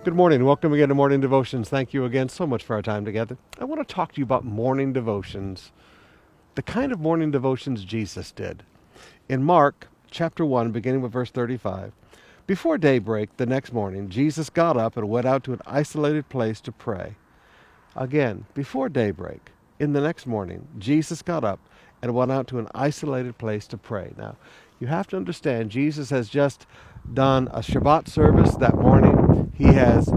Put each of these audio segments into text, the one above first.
Good morning. Welcome again to Morning Devotions. Thank you again so much for our time together. I want to talk to you about morning devotions, the kind of morning devotions Jesus did. In Mark chapter 1, beginning with verse 35, before daybreak the next morning, Jesus got up and went out to an isolated place to pray. Again, before daybreak, in the next morning, Jesus got up and went out to an isolated place to pray. Now, you have to understand, Jesus has just done a Shabbat service that morning. He has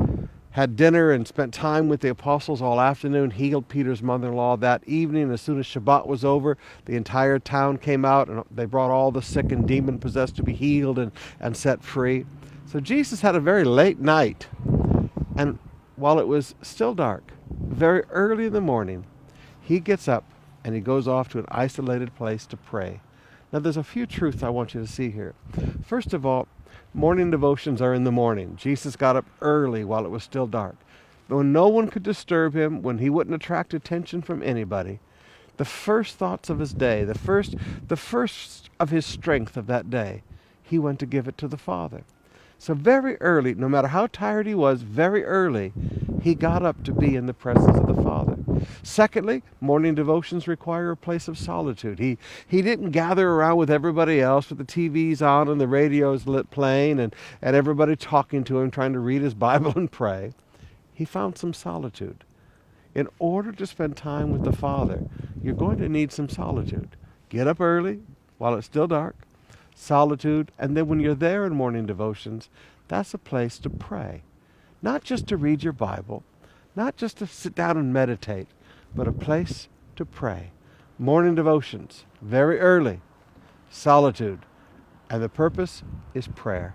had dinner and spent time with the apostles all afternoon, healed Peter's mother-in-law that evening. As soon as Shabbat was over, the entire town came out and they brought all the sick and demon-possessed to be healed and set free. So Jesus had a very late night. And while it was still dark, very early in the morning, he gets up and he goes off to an isolated place to pray. Now, there's a few truths I want you to see here. First of all, morning devotions are in the morning. Jesus got up early while it was still dark. When no one could disturb him, when he wouldn't attract attention from anybody, the first thoughts of his day, the first of his strength of that day, he went to give it to the Father. So very early, no matter how tired he was, very early, he got up to be in the presence of the Father. Secondly, morning devotions require a place of solitude. He didn't gather around with everybody else with the TVs on and the radios playing and everybody talking to him, trying to read his Bible and pray. He found some solitude. In order to spend time with the Father, you're going to need some solitude. Get up early while it's still dark. Solitude, and then when you're there in morning devotions, that's a place to pray. Not just to read your Bible, not just to sit down and meditate, but a place to pray. Morning devotions, very early, solitude, and the purpose is prayer.